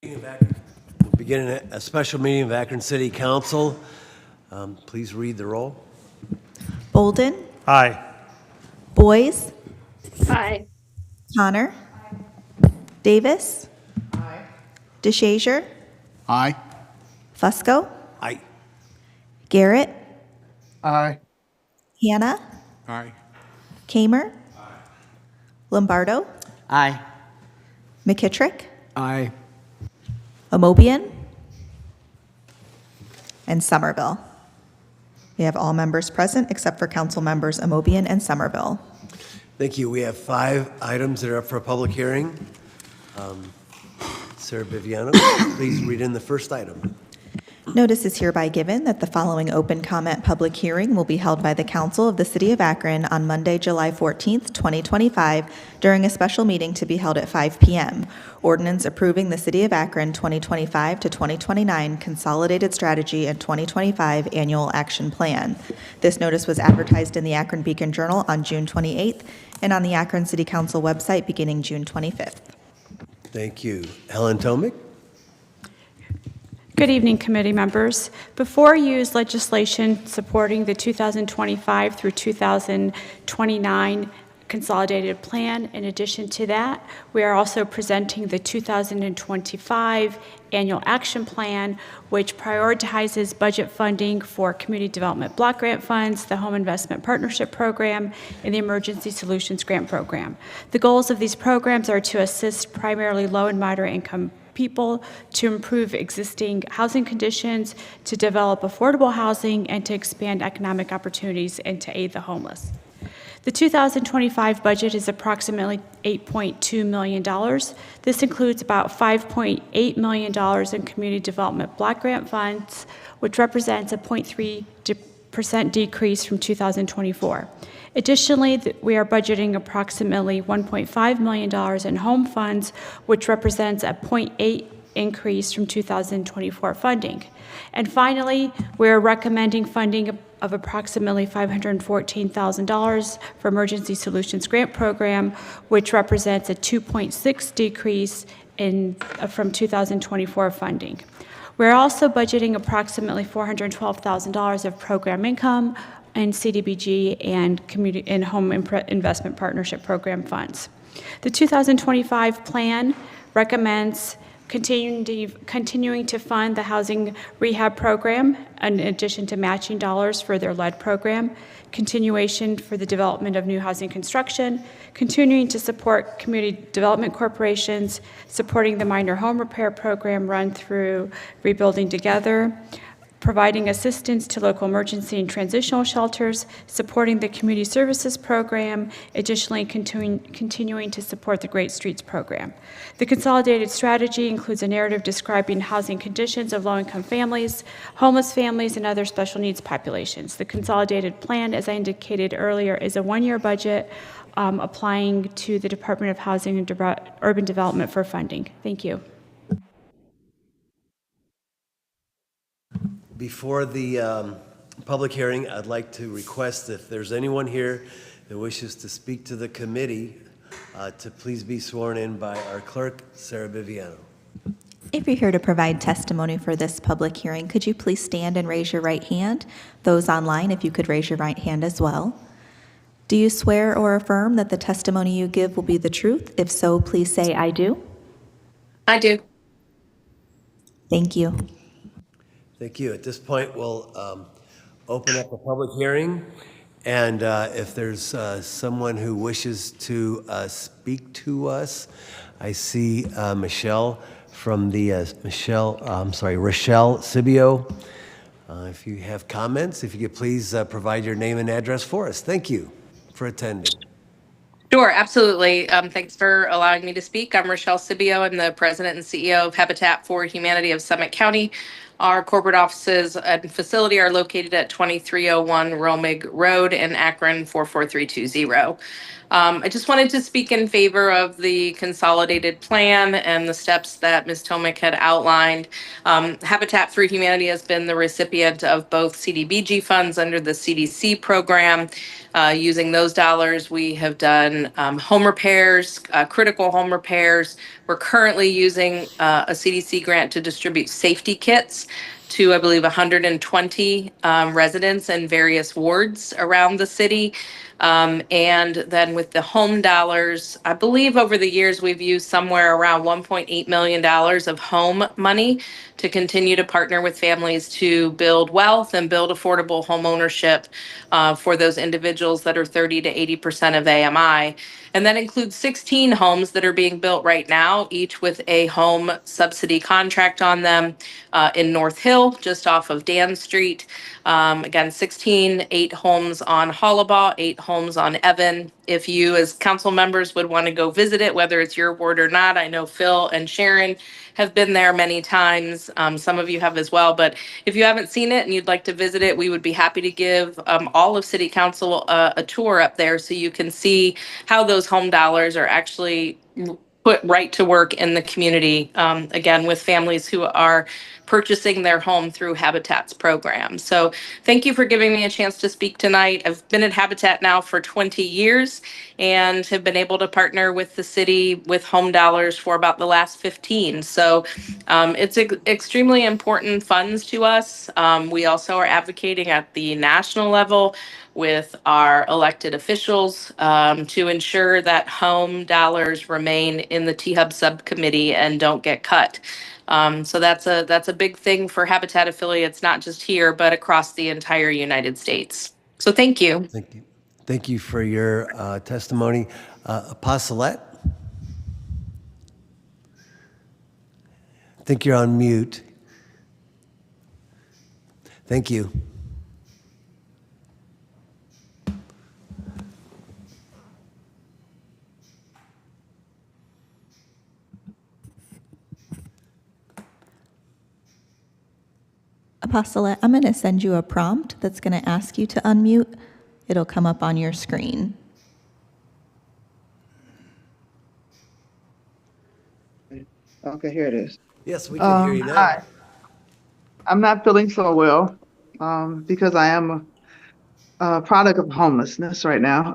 We'll begin a special meeting of Akron City Council. Please read the roll. Bolden, Aye. Boys, Aye. Connor, Davis, DeShazier, Aye. Fusco, Aye. Garrett, Aye. Hannah, Aye. Kamer, Lombardo, Aye. McKittrick, Aye. Amobian, and Somerville. We have all members present except for council members Amobian and Somerville. Thank you. We have 5 items that are up for a public hearing. Sarah Biviano, please read in the first item. Notice is hereby given that the following open comment public hearing will be held by the Council of the City of Akron on Monday, July 14th, 2025, during a special meeting to be held at 5 p.m. Ordinance approving the City of Akron 2025 to 2029 Consolidated Strategy and 2025 Annual Action Plan. This notice was advertised in the Akron Beacon Journal on June 28th and on the Akron City Council website beginning June 25th. Thank you. Helen Tomic. Good evening, committee members. Before you is legislation supporting the 2025 through 2029 consolidated plan. In addition to that, we are also presenting the 2025 annual action plan, which prioritizes budget funding for community development block grant funds, the home investment partnership program, and the emergency solutions grant program. The goals of these programs are to assist primarily low and moderate income people, to improve existing housing conditions, to develop affordable housing, and to expand economic opportunities and to aid the homeless. The 2025 budget is approximately $8.2 million. This includes about $5.8 million in community development block grant funds, which represents a 0.3% decrease from 2024. Additionally, we are budgeting approximately $1.5 million in home funds, which represents a 0.8% increase from 2024 funding. And finally, we're recommending funding of approximately $514,000 for Emergency Solutions Grant Program, which represents a 2.6% decrease from 2024 funding. We're also budgeting approximately $412,000 of program income and CDBG and community and home investment partnership program funds. The 2025 plan recommends continuing to fund the housing rehab program in addition to matching dollars for their lead program, continuation for the development of new housing construction, continuing to support community development corporations, supporting the minor home repair program run through Rebuilding Together, providing assistance to local emergency and transitional shelters, supporting the community services program, additionally continuing to support the Great Streets program. The consolidated strategy includes a narrative describing housing conditions of low-income families, homeless families, and other special needs populations. The consolidated plan, as I indicated earlier, is a one-year budget applying to the Department of Housing and Urban Development for funding. Thank you. Before the public hearing, I'd like to request if there's anyone here that wishes to speak to the committee to please be sworn in by our clerk, Sarah Biviano. If you're here to provide testimony for this public hearing, could you please stand and raise your right hand? Those online, if you could raise your right hand as well. Do you swear or affirm that the testimony you give will be the truth? If so, please say, "I do." I do. Thank you. Thank you. At this point, we'll open up the public hearing. And if there's someone who wishes to speak to us, I see Rochelle Sibio. If you have comments, if you could please provide your name and address for us. Thank you for attending. Sure, absolutely. Thanks for allowing me to speak. I'm Rochelle Sibio. I'm the president and CEO of Habitat for Humanity of Summit County. Our corporate offices and facility are located at 2301 Romig Road in Akron 44320. I just wanted to speak in favor of the consolidated plan and the steps that Ms. Tomic had outlined. Habitat for Humanity has been the recipient of both CDBG funds under the CDC program. Using those dollars, we have done home repairs, critical home repairs. We're currently using a CDC grant to distribute safety kits to, I believe, 120 residents in various wards around the city. And then with the home dollars, I believe over the years we've used somewhere around $1.8 million of home money to continue to partner with families to build wealth and build affordable home ownership for those individuals that are 30 to 80% of AMI. And that includes 16 homes that are being built right now, each with a home subsidy contract on them in North Hill, just off of Dan Street. Again, 16, 8 homes on Hollabaugh, 8 homes on Evan. If you as council members would want to go visit it, whether it's your ward or not, I know Phil and Sharon have been there many times. Some of you have as well, but if you haven't seen it and you'd like to visit it, we would be happy to give all of City Council a tour up there so you can see how those home dollars are actually put right to work in the community, again, with families who are purchasing their home through Habitat's program. So thank you for giving me a chance to speak tonight. I've been at Habitat now for 20 years and have been able to partner with the city with home dollars for about the last 15. So it's extremely important funds to us. We also are advocating at the national level with our elected officials to ensure that home dollars remain in the T-Hub subcommittee and don't get cut. So that's a big thing for Habitat affiliates, not just here, but across the entire United States. So thank you. Thank you. Thank you for your testimony. Apostolette? I think you're on mute. Thank you. Apostolate, I'm going to send you a prompt that's going to ask you to unmute. It'll come up on your screen. Okay, here it is. Yes, we can hear you now. Hi. I'm not feeling so well because I am a product of homelessness right now.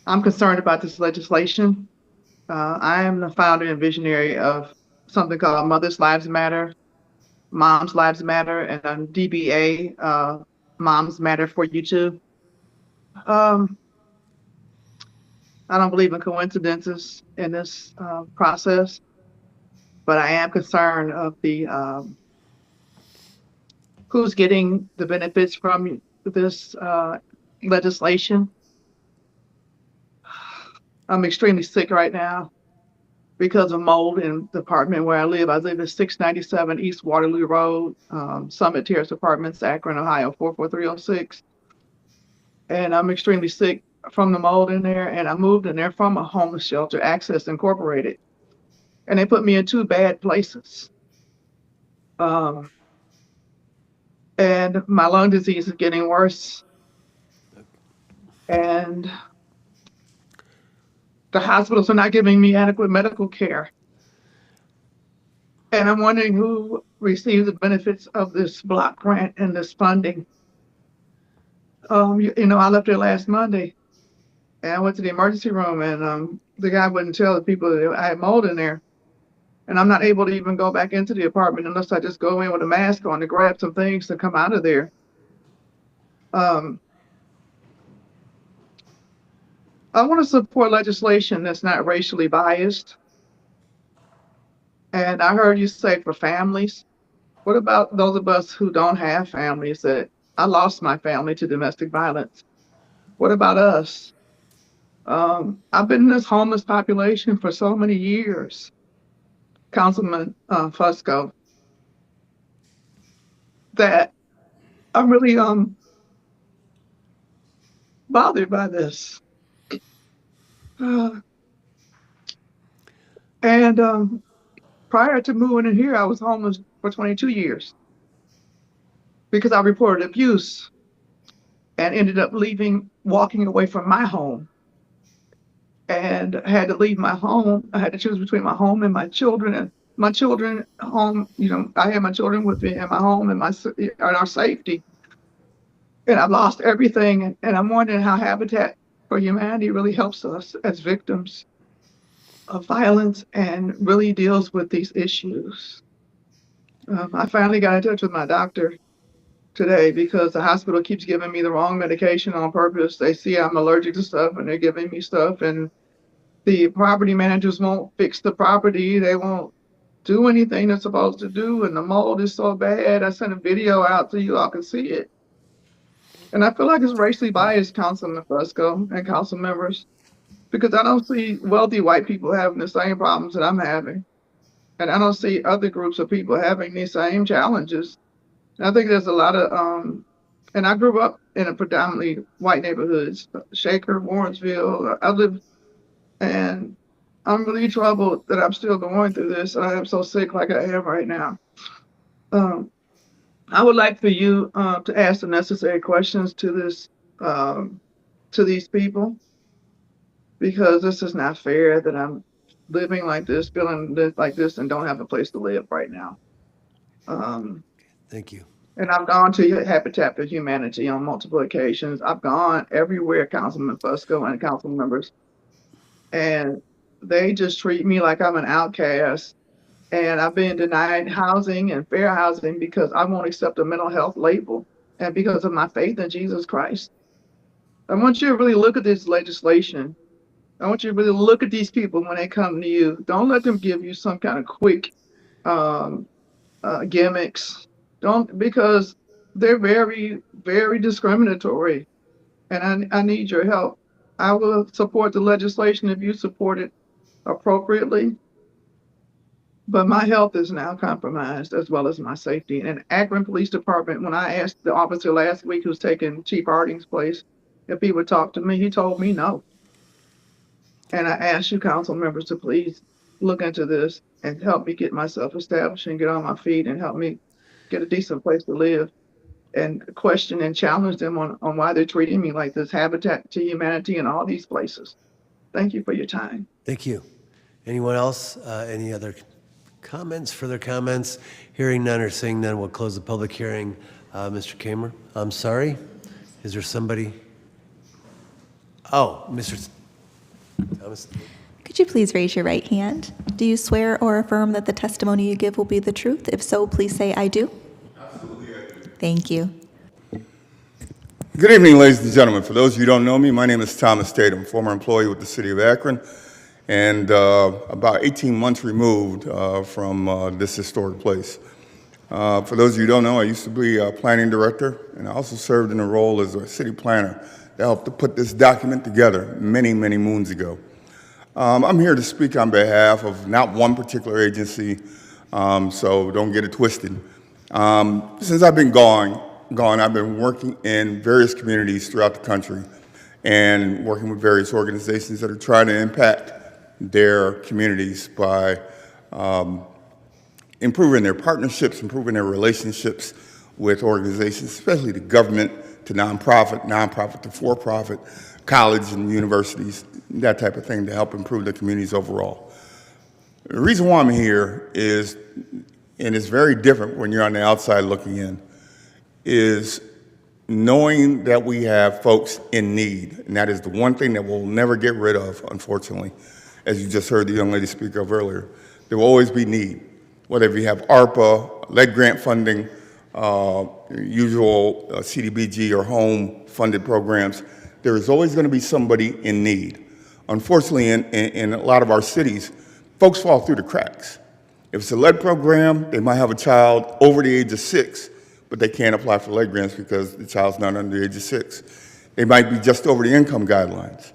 I'm concerned about this legislation. I am the founder and visionary of something called Mothers Lives Matter, Moms Lives Matter, and DBA, Moms Matter for You Too. I don't believe in coincidences in this process, but I am concerned of the who's getting the benefits from this legislation. I'm extremely sick right now because of mold in the apartment where I live. I live at 697 East Waterloo Road, Summit Terrace Apartments, Akron, Ohio, 44306. And I'm extremely sick from the mold in there. And I moved in there from a homeless shelter, Access Incorporated. And they put me in 2 bad places. And my lung disease is getting worse. And the hospitals are not giving me adequate medical care. And I'm wondering who receives the benefits of this block grant and this funding. I left there last Monday and I went to the emergency room and the guy wouldn't tell the people that I had mold in there. And I'm not able to even go back into the apartment unless I just go in with a mask on to grab some things to come out of there. I want to support legislation that's not racially biased. And I heard you say for families. What about those of us who don't have families? That I lost my family to domestic violence. What about us? I've been in this homeless population for so many years, Councilman Fusco, that I'm really bothered by this. And prior to moving in here, I was homeless for 22 years because I reported abuse and ended up walking away from my home, and had to leave my home. I had to choose between my home and my children. And my children home, I had my children with me in my home and our safety. And I've lost everything. And I'm wondering how Habitat for Humanity really helps us as victims of violence and really deals with these issues. I finally got in touch with my doctor today because the hospital keeps giving me the wrong medication on purpose. They see I'm allergic to stuff and they're giving me stuff, and the property managers won't fix the property. They won't do anything they're supposed to do, and the mold is so bad. I sent a video out so you all can see it. And I feel like it's racially biased, Councilman Fusco and council members, because I don't see wealthy white people having the same problems that I'm having. And I don't see other groups of people having these same challenges. And I think there's a lot of, and I grew up in a predominantly white neighborhoods, Shaker, Warrensville. I live, and I'm really troubled that I'm still going through this, and I am so sick like I am right now. I would like for you to ask the necessary questions to these people, because this is not fair that I'm living like this, feeling like this, and don't have a place to live right now. Thank you. And I've gone to Habitat for Humanity on multiple occasions. I've gone everywhere, Councilman Fusco and council members, and they just treat me like I'm an outcast. And I've been denied housing and fair housing because I won't accept a mental health label, and because of my faith in Jesus Christ. I want you to really look at this legislation. I want you to really look at these people when they come to you. Don't let them give you some kind of quick gimmicks. Don't, because they're very, very discriminatory. And I need your help. I will support the legislation if you support it appropriately. But my health is now compromised, as well as my safety. And Akron Police Department, when I asked the officer last week who's taking Chief Harding's place if he would talk to me, he told me no. And I asked you council members to please look into this and help me get myself established and get on my feet and help me get a decent place to live, and question and challenge them on why they're treating me like this. Habitat to Humanity and all these places. Thank you for your time. Thank you. Anyone else? Any other comments, further comments? Hearing none or seeing none, we'll close the public hearing. Mr. Kamer, I'm sorry. Is there somebody? Oh, Mr. Thomas. Could you please raise your right hand? Do you swear or affirm that the testimony you give will be the truth? If so, please say, I do. Absolutely, I do. Thank you. Good evening, ladies and gentlemen. For those of you who don't know me, my name is Thomas Tatum, former employee with the city of Akron, and about 18 months removed from this historic place. For those of you who don't know, I used to be a planning director, and I also served in a role as a city planner that helped to put this document together many, many moons ago. I'm here to speak on behalf of not one particular agency, so don't get it twisted. Since I've been gone, I've been working in various communities throughout the country and working with various organizations that are trying to impact their communities by improving their partnerships, improving their relationships with organizations, especially the government to nonprofit to for-profit, college and universities, that type of thing, to help improve the communities overall. The reason why I'm here is, and it's very different when you're on the outside looking in, is knowing that we have folks in need, and that is the one thing that we'll never get rid of, unfortunately, as you just heard the young lady speak of earlier. There will always be need, whether you have ARPA, lead grant funding, usual CDBG or home funded programs. There is always going to be somebody in need. Unfortunately, in a lot of our cities, folks fall through the cracks. If it's a lead program, they might have a child over the age of 6, but they can't apply for lead grants because the child's not under the age of 6. They might be just over the income guidelines.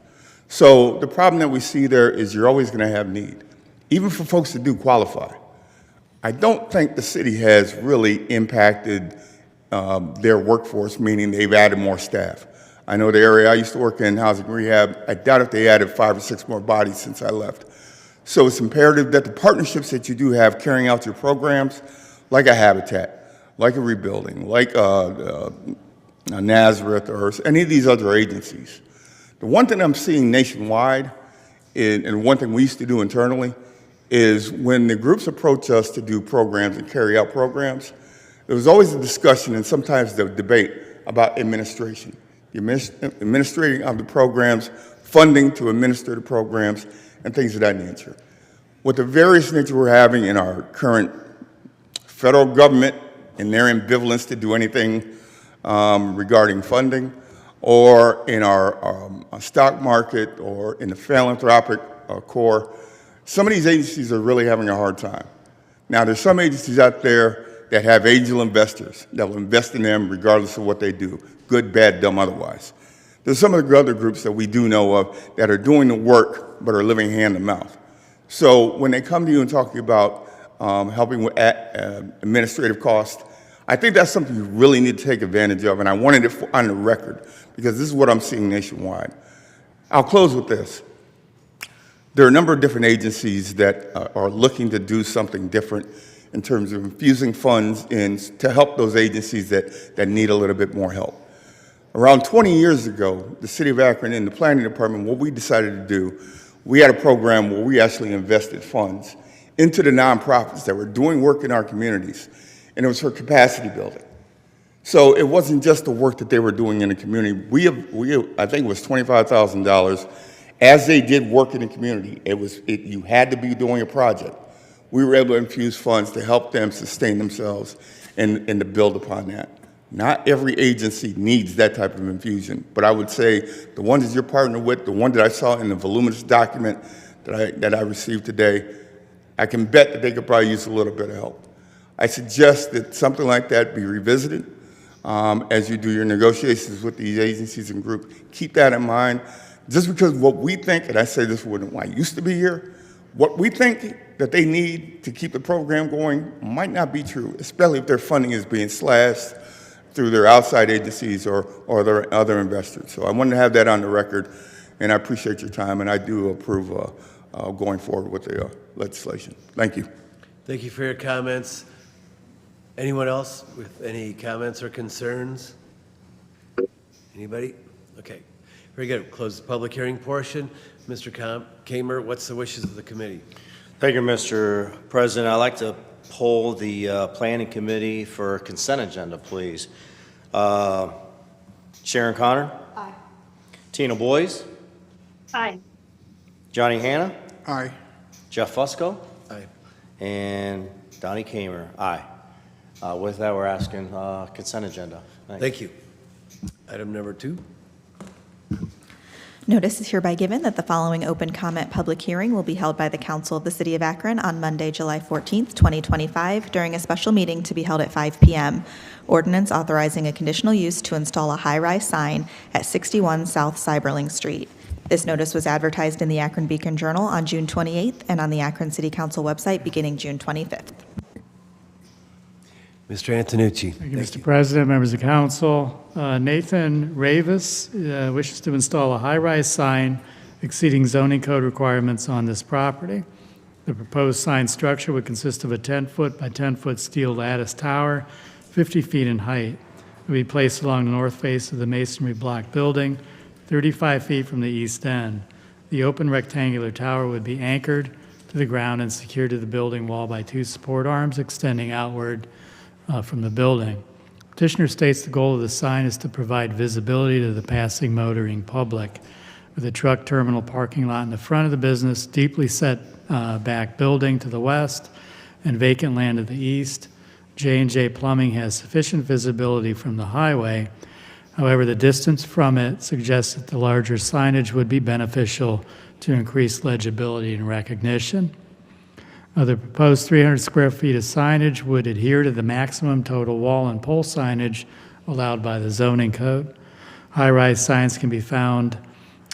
So the problem that we see there is you're always going to have need, even for folks that do qualify. I don't think the city has really impacted their workforce, meaning they've added more staff. I know the area I used to work in, housing rehab, I doubt if they added 5 or 6 more bodies since I left. So it's imperative that the partnerships that you do have carrying out your programs, like a Habitat, like a Rebuilding, like Nazareth, or any of these other agencies. The one thing I'm seeing nationwide, and one thing we used to do internally, is when the groups approach us to do programs and carry out programs, there was always a discussion and sometimes the debate about administration, the administrating of the programs, funding to administer the programs, and things of that nature. With the various nature we're having in our current federal government and their ambivalence to do anything regarding funding, or in our stock market, or in the philanthropic core, some of these agencies are really having a hard time. Now, there's some agencies out there that have angel investors that will invest in them regardless of what they do, good, bad, dumb, otherwise. There's some of the other groups that we do know of that are doing the work but are living hand to mouth. So when they come to you and talk to you about helping with administrative costs, I think that's something you really need to take advantage of, and I wanted it on the record because this is what I'm seeing nationwide. I'll close with this. There are a number of different agencies that are looking to do something different in terms of infusing funds in to help those agencies that need a little bit more help. Around 20 years ago, the City of Akron and the Planning Department, what we decided to do, we had a program where we actually invested funds into the nonprofits that were doing work in our communities, and it was for capacity building. So it wasn't just the work that they were doing in the community. I think it was $25,000. As they did work in the community, you had to be doing a project. We were able to infuse funds to help them sustain themselves and to build upon that. Not every agency needs that type of infusion, but I would say the ones that you're partnered with, the one that I saw in the voluminous document that I received today, I can bet that they could probably use a little bit of help. I suggest that something like that be revisited as you do your negotiations with these agencies and groups. Keep that in mind. Just because what we think, and I say this when I used to be here, what we think that they need to keep the program going might not be true, especially if their funding is being slashed through their outside agencies or their other investors. So I wanted to have that on the record, and I appreciate your time, and I do approve going forward with the legislation. Thank you. Thank you for your comments. Anyone else with any comments or concerns? Anybody? Okay. Very good. Close the public hearing portion. Mr. Kamer, what's the wishes of the committee? Thank you, Mr. President. I'd like to poll the Planning Committee for consent agenda, please. Sharon Connor? Aye. Tina Boyes? Aye. Johnny Hanna? Aye. Jeff Fusco? Aye. And Donnie Kamer? Aye. With that, we're asking consent agenda. Thank you. Item number 2. Notice is hereby given that the following open comment public hearing will be held by the Council of the City of Akron on Monday, July 14th, 2025, during a special meeting to be held at 5 p.m. Ordinance authorizing a conditional use to install a high-rise sign at 61 South Cyberling Street. This notice was advertised in the Akron Beacon Journal on June 28th and on the Akron City Council website beginning June 25th. Mr. Antonucci. Thank you, Mr. President, members of council. Nathan Ravis wishes to install a high-rise sign exceeding zoning code requirements on this property. The proposed sign structure would consist of a 10-foot by 10-foot steel lattice tower, 50 feet in height. It would be placed along the north face of the masonry block building, 35 feet from the east end. The open rectangular tower would be anchored to the ground and secured to the building wall by 2 support arms extending outward from the building. Petitioner states the goal of the sign is to provide visibility to the passing motoring public. With a truck terminal parking lot in the front of the business, deeply set back building to the west, and vacant land to the east, J&J Plumbing has sufficient visibility from the highway. However, the distance from it suggests that the larger signage would be beneficial to increase legibility and recognition. The proposed 300 square feet of signage would adhere to the maximum total wall and pole signage allowed by the zoning code. High-rise signs can be found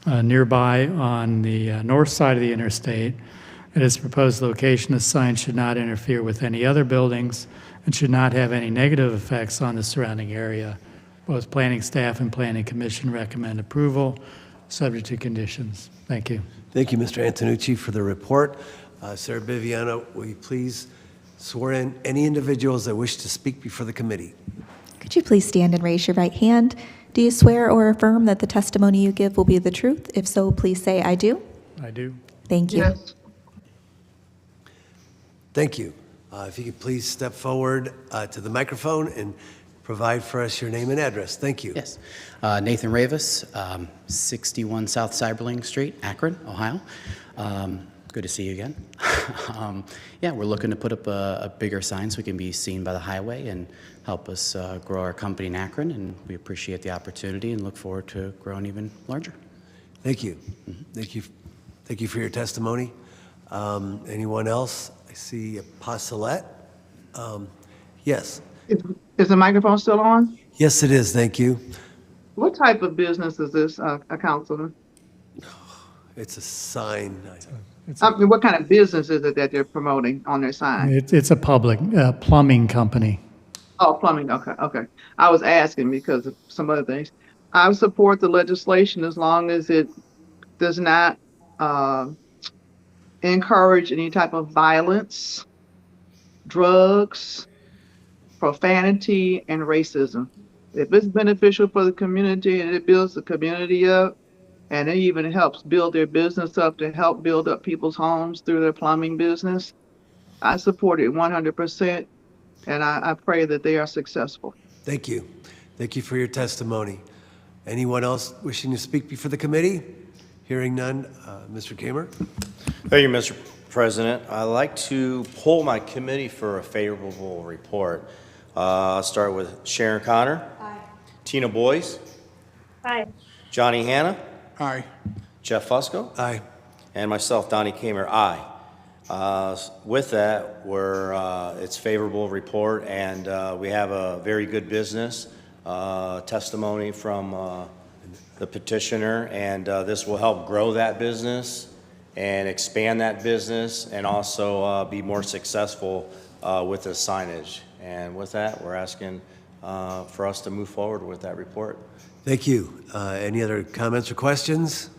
nearby on the north side of the interstate. At its proposed location, the sign should not interfere with any other buildings and should not have any negative effects on the surrounding area. Both planning staff and planning commission recommend approval, subject to conditions. Thank you. Thank you, Mr. Antonucci, for the report. Sarah Biviano, will you please swear in any individuals that wish to speak before the committee? Could you please stand and raise your right hand? Do you swear or affirm that the testimony you give will be the truth? If so, please say, "I do." I do. Thank you. Yes. Thank you. If you could please step forward to the microphone and provide for us your name and address. Thank you. Yes. Nathan Ravis, 61 South Cyberling Street, Akron, Ohio. Good to see you again. Yeah, we're looking to put up a bigger sign so we can be seen by the highway and help us grow our company in Akron, and we appreciate the opportunity and look forward to growing even larger. Thank you. Thank you. Thank you for your testimony. Anyone else? I see a Pasolette. Yes. Is the microphone still on? Yes, it is. Thank you. What type of business is this, Councilman? It's a sign. I mean, what kind of business is it that they're promoting on their sign? It's a public plumbing company. Oh, plumbing, okay, okay. I was asking because of some other things. I support the legislation as long as it does not encourage any type of violence, drugs, profanity, and racism. If it's beneficial for the community and it builds the community up, and it even helps build their business up to help build up people's homes through their plumbing business, I support it 100%, and I pray that they are successful. Thank you. Thank you for your testimony. Anyone else wishing to speak before the committee? Hearing none, Mr. Kamer. Thank you, Mr. President. I'd like to poll my committee for a favorable report. I'll start with Sharon Connor. Aye. Tina Boyce. Aye. Johnny Hanna. Aye. Jeff Fusco. Aye. And myself, Donnie Kamer, aye. With that, it's favorable report, and we have a very good business testimony from the petitioner, and this will help grow that business and expand that business and also be more successful with the signage. And with that, we're asking for us to move forward with that report. Thank you. Any other comments or questions?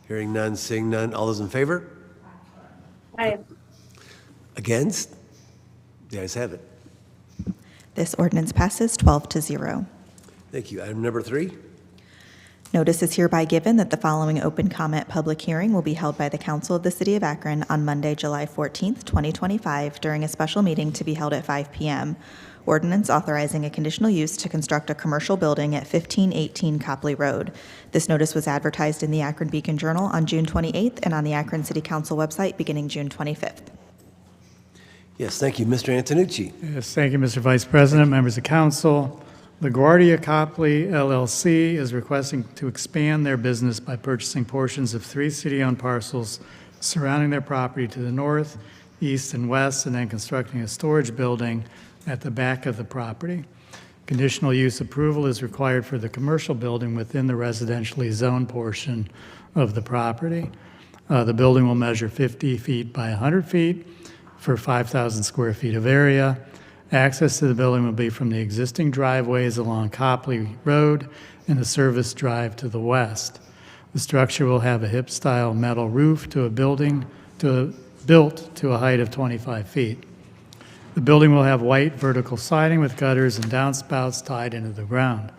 Hearing none, seeing none. All those in favor? Aye. Against? The ayes have it. This ordinance passes 12-0. Thank you. Item number 3. Notice is hereby given that the following open comment public hearing will be held by the Council of the City of Akron on Monday, July 14th, 2025, during a special meeting to be held at 5 p.m. Ordinance authorizing a conditional use to construct a commercial building at 1518 Copley Road. This notice was advertised in the Akron Beacon Journal on June 28th and on the Akron City Council website beginning June 25th. Yes, thank you. Mr. Antonucci. Yes, thank you, Mr. Vice President, members of council. LaGuardia Copley LLC is requesting to expand their business by purchasing portions of 3 city-owned parcels surrounding their property to the north, east, and west, and then constructing a storage building at the back of the property. Conditional use approval is required for the commercial building within the residentially zoned portion of the property. The building will measure 50 feet by 100 feet for 5,000 square feet of area. Access to the building will be from the existing driveways along Copley Road and the service drive to the west. The structure will have a hip-style metal roof to a building built to a height of 25 feet. The building will have white vertical siding with gutters and downspouts tied into the ground.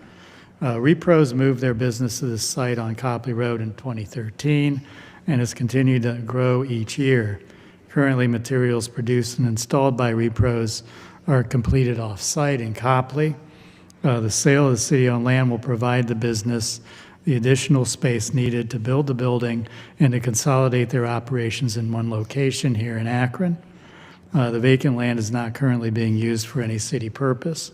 Repros moved their business to this site on Copley Road in 2013 and has continued to grow each year. Currently, materials produced and installed by Repros are completed off-site in Copley. The sale of the city-owned land will provide the business the additional space needed to build the building and to consolidate their operations in one location here in Akron. The vacant land is not currently being used for any city purpose.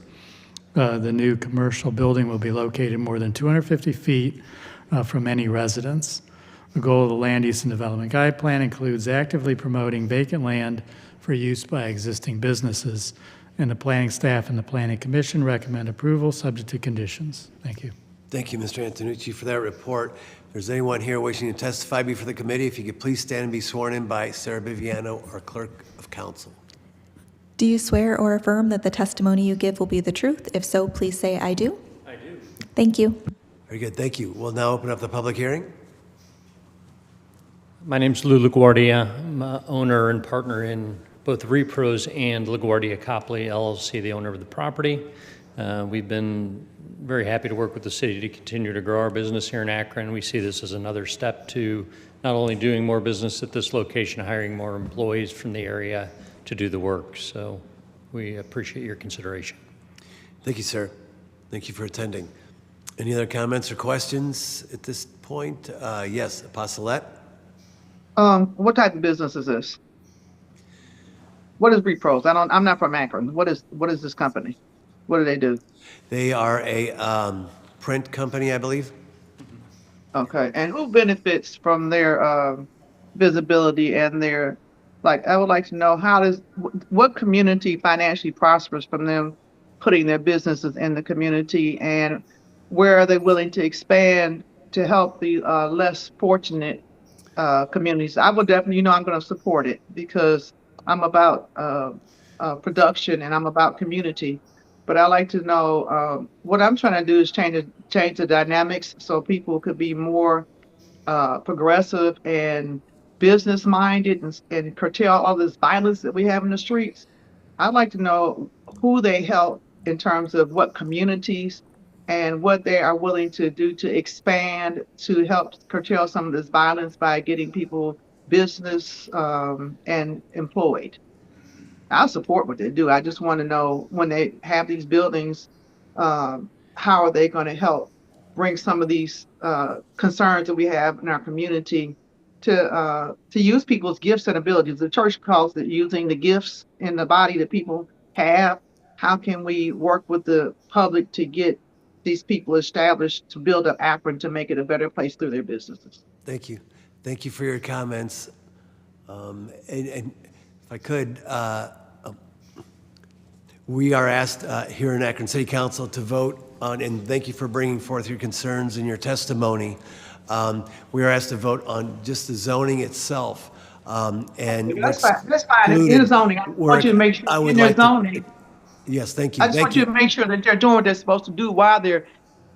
The new commercial building will be located more than 250 feet from any residence. The goal of the Land Use and Development Guide Plan includes actively promoting vacant land for use by existing businesses, and the planning staff and the Planning Commission recommend approval subject to conditions. Thank you. Thank you, Mr. Antonucci, for that report. If there's anyone here wishing to testify before the committee, if you could please stand and be sworn in by Sarah Biviano, our Clerk of Council. Do you swear or affirm that the testimony you give will be the truth? If so, please say, "I do." I do. Thank you. Very good. Thank you. We'll now open up the public hearing. My name's Lou LaGuardia. I'm owner and partner in both Repros and LaGuardia Copley LLC, the owner of the property. We've been very happy to work with the city to continue to grow our business here in Akron. We see this as another step to not only doing more business at this location, hiring more employees from the area to do the work. So we appreciate your consideration. Thank you, sir. Thank you for attending. Any other comments or questions at this point? Yes, Apostolette? What type of business is this? What is Repros? I'm not from Akron. What is this company? What do they do? They are a print company, I believe. Okay, and who benefits from their visibility and their, like, I would like to know what community financially prospers from them putting their businesses in the community, and where are they willing to expand to help the less fortunate communities? I would definitely, I'm going to support it because I'm about production and I'm about community. But I like to know what I'm trying to do is change the dynamics so people could be more progressive and business minded and curtail all this violence that we have in the streets. I'd like to know who they help in terms of what communities and what they are willing to do to expand to help curtail some of this violence by getting people business and employed. I support what they do. I just want to know when they have these buildings, how are they going to help bring some of these concerns that we have in our community to use people's gifts and abilities. The church calls it using the gifts in the body that people have. How can we work with the public to get these people established to build up Akron to make it a better place through their businesses? Thank you. Thank you for your comments. And if I could, we are asked here in Akron City Council to vote on, and thank you for bringing forth your concerns and your testimony. We are asked to vote on just the zoning itself. And That's fine. That's fine. In the zoning, I want you to make sure in their zoning. Yes, thank you. I just want you to make sure that they're doing what they're supposed to do while they're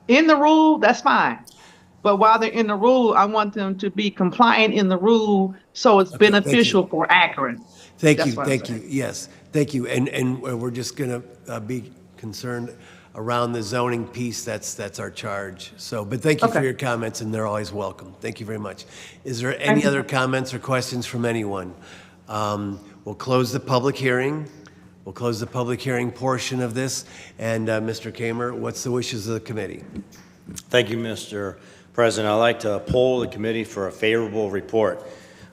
in the rule. That's fine. But while they're in the rule, I want them to be compliant in the rule so it's beneficial for Akron. Thank you. Thank you. Yes, thank you. And we're just going to be concerned around the zoning piece. That's our charge. So, but thank you for your comments, and they're always welcome. Thank you very much. Is there any other comments or questions from anyone? We'll close the public hearing. We'll close the public hearing portion of this. And Mr. Kamer, what's the wishes of the committee? Thank you, Mr. President. I'd like to poll the committee for a favorable report.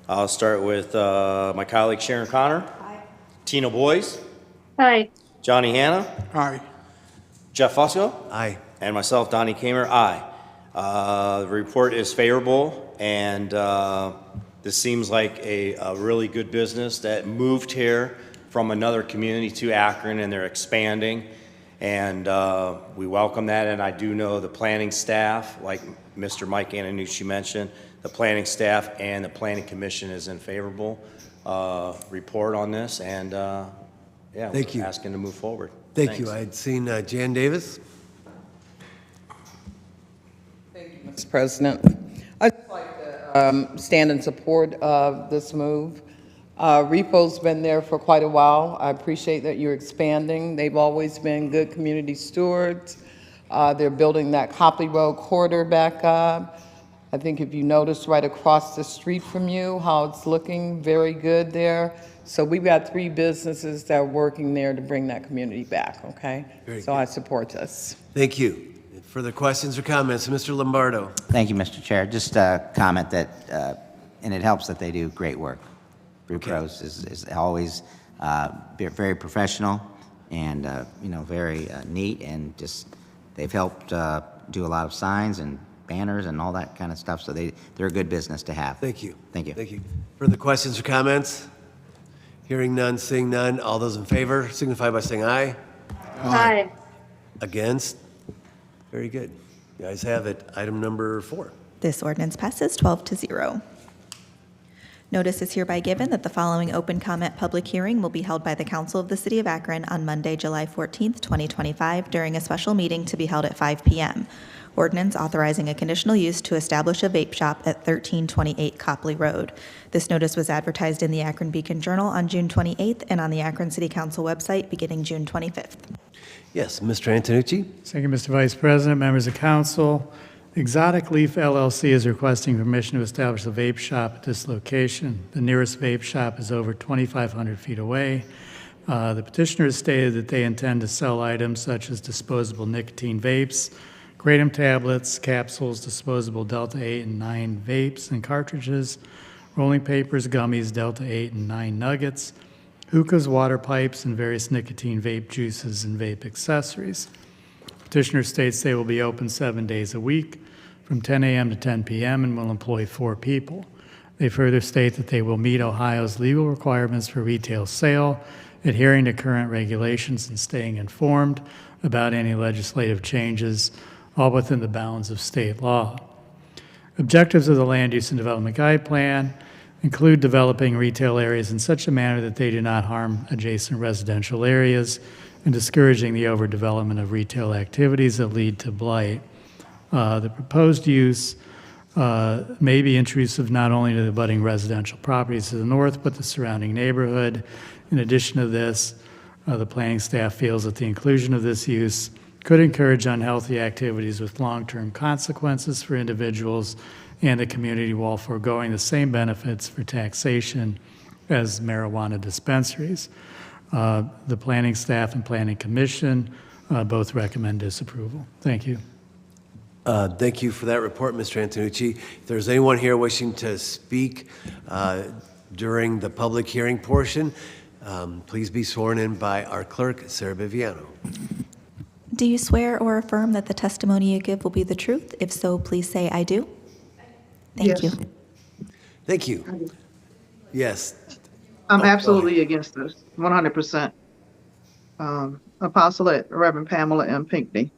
I'll start with my colleague Sharon Connor. Aye. Tina Boyes. Aye. Johnny Hanna. Aye. Jeff Fusco. Aye. And myself, Donnie Kamer. Aye. The report is favorable, and this seems like a really good business that moved here from another community to Akron, and they're expanding. And we welcome that, and I do know the planning staff, like Mr. Mike Antonucci mentioned, the planning staff and the planning commission is in favorable report on this, and yeah, Thank you. Asking to move forward. Thank you. I had seen Jan Davis. Thank you, Mr. President. I'd just like to stand in support of this move. Repo's been there for quite a while. I appreciate that you're expanding. They've always been good community stewards. They're building that Copley Road corridor back up. I think if you notice right across the street from you, how it's looking very good there. So we've got 3 businesses that are working there to bring that community back, okay? Very so good. I support this. Thank you. Further questions or comments? Mr. Lombardo. Thank you, Mr. Chair. Just a comment that, and it helps that they do great work. Repros is always very professional and, very neat, and just they've helped do a lot of signs and banners and all that kind of stuff. So they're a good business to have. Thank you. Thank you. Thank you. Further questions or comments? Hearing none, seeing none. All those in favor signify by saying aye. Aye. Against? Very good. You guys have it. Item number 4. This ordinance passes 12-0. Notice is hereby given that the following open comment public hearing will be held by the Council of the City of Akron on Monday, July 14th, 2025, during a special meeting to be held at 5 p.m. ordinance authorizing a conditional use to establish a vape shop at 1328 Copley Road. This notice was advertised in the Akron Beacon Journal on June 28th and on the Akron City Council website beginning June 25th. Yes, Mr. Antonucci? Thank you, Mr. Vice President, members of council. Exotic Leaf LLC is requesting permission to establish a vape shop at this location. The nearest vape shop is over 2,500 feet away. The petitioners stated that they intend to sell items such as disposable nicotine vapes, kratom tablets, capsules, disposable Delta 8 and 9 vapes and cartridges, rolling papers, gummies, Delta 8 and 9 nuggets, hookahs, water pipes, and various nicotine vape juices and vape accessories. Petitioner states they will be open 7 days a week from 10 a.m. to 10 p.m. and will employ 4 people. They further state that they will meet Ohio's legal requirements for retail sale, adhering to current regulations and staying informed about any legislative changes, all within the bounds of state law. Objectives of the Land Use and Development Guide Plan include developing retail areas in such a manner that they do not harm adjacent residential areas and discouraging the overdevelopment of retail activities that lead to blight. The proposed use may be intrusive not only to the budding residential properties to the north, but the surrounding neighborhood. In addition to this, the planning staff feels that the inclusion of this use could encourage unhealthy activities with long-term consequences for individuals and the community while foregoing the same benefits for taxation as marijuana dispensaries. The planning staff and planning commission both recommend disapproval. Thank you. Thank you for that report, Mr. Antonucci. If there's anyone here wishing to speak during the public hearing portion, please be sworn in by our clerk, Sarah Biviano. Do you swear or affirm that the testimony you give will be the truth? If so, please say, "I do." Thank Yes. you. Thank you. Yes. I'm Oh, go absolutely against this, 100%. Apostolate, Reverend Pamela M. Pinckney.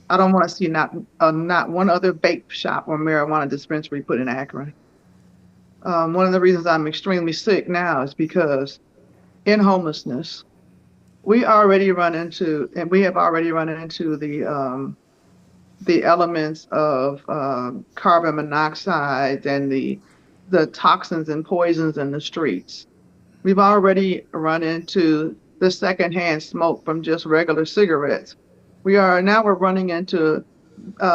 I don't want to see not one other vape shop or marijuana dispensary put in Akron. One of the reasons I'm extremely sick now is because in homelessness, we have already run into the elements of carbon monoxide and the toxins and poisons in the streets. We've already run into the secondhand smoke from just regular cigarettes. We're running into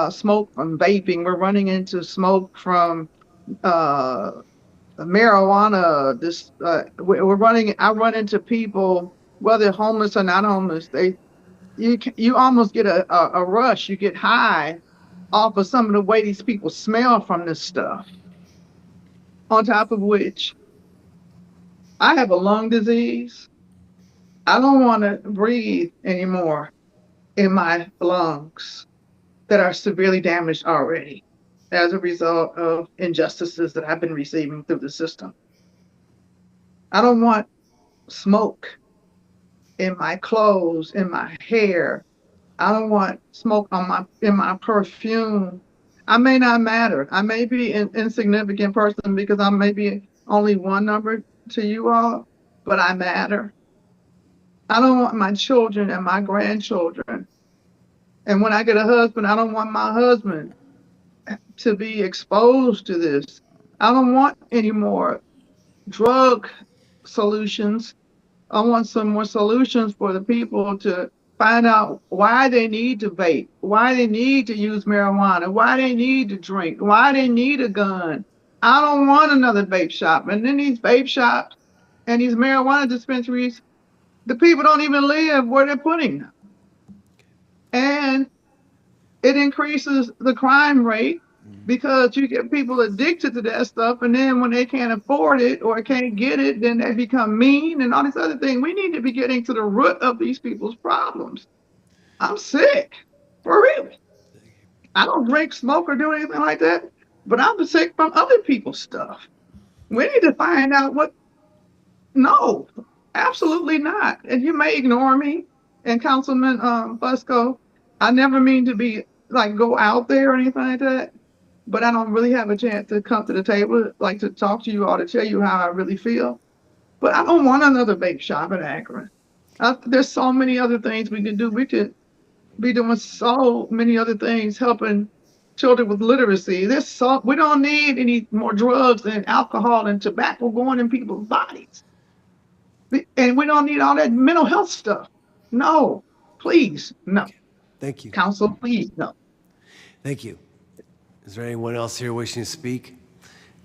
smoke from vaping. We're running into smoke from marijuana. I run into people, whether homeless or not homeless, you almost get a rush. You get high off of some of the way these people smell from this stuff. On top of which, I have a lung disease. I don't want to breathe anymore in my lungs that are severely damaged already as a result of injustices that I've been receiving through the system. I don't want smoke in my clothes, in my hair. I don't want smoke in my perfume. I may not matter. I may be an insignificant person because I may be only one number to you all, but I matter. I don't want my children and my grandchildren. And when I get a husband, I don't want my husband to be exposed to this. I don't want any more drug solutions. I want some more solutions for the people to find out why they need to vape, why they need to use marijuana, why they need to drink, why they need a gun. I don't want another vape shop. And then these vape shops and these marijuana dispensaries, the people don't even live where they're putting them. And it increases the crime rate because you get people addicted to that stuff. And then when they can't afford it or can't get it, then they become mean and all these other things. We need to be getting to the root of these people's problems. I'm sick, for real. I don't drink, smoke, or do anything like that, but I'm sick from other people's stuff. We need to find out no, absolutely not. And you may ignore me, and Councilman Busco, I never mean to be go out there or anything like that, but I don't really have a chance to come to the table, to talk to you all to tell you how I really feel. But I don't want another vape shop in Akron. There's so many other things we could do. We could be doing so many other things, helping children with literacy. We don't need any more drugs and alcohol and tobacco going in people's bodies. And we don't need all that mental health stuff. No, please, no. Thank you. Council, please, no. Thank you. Is there anyone else here wishing to speak?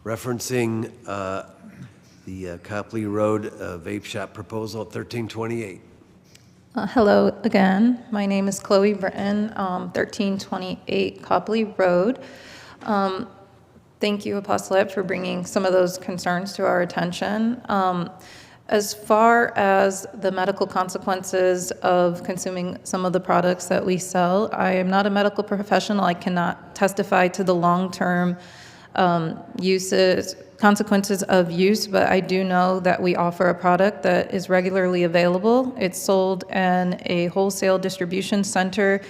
Referencing the Copley Road vape shop proposal at 1328. Hello again. My name is Chloe Britton, 1328 Copley Road. Thank you, Apostolate, for bringing some of those concerns to our attention. As far as the medical consequences of consuming some of the products that we sell, I am not a medical professional. I cannot testify to the long-term consequences of use, but I do know that we offer a product that is regularly available. It's sold in a wholesale distribution center.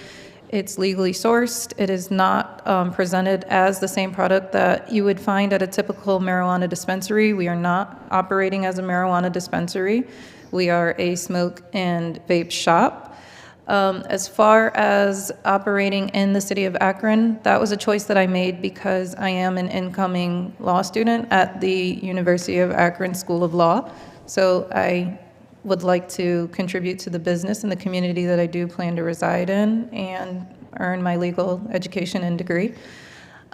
It's legally sourced. It is not presented as the same product that you would find at a typical marijuana dispensary. We are not operating as a marijuana dispensary. We are a smoke and vape shop. As far as operating in the city of Akron, that was a choice that I made because I am an incoming law student at the University of Akron School of Law. So I would like to contribute to the business and the community that I do plan to reside in and earn my legal education and degree.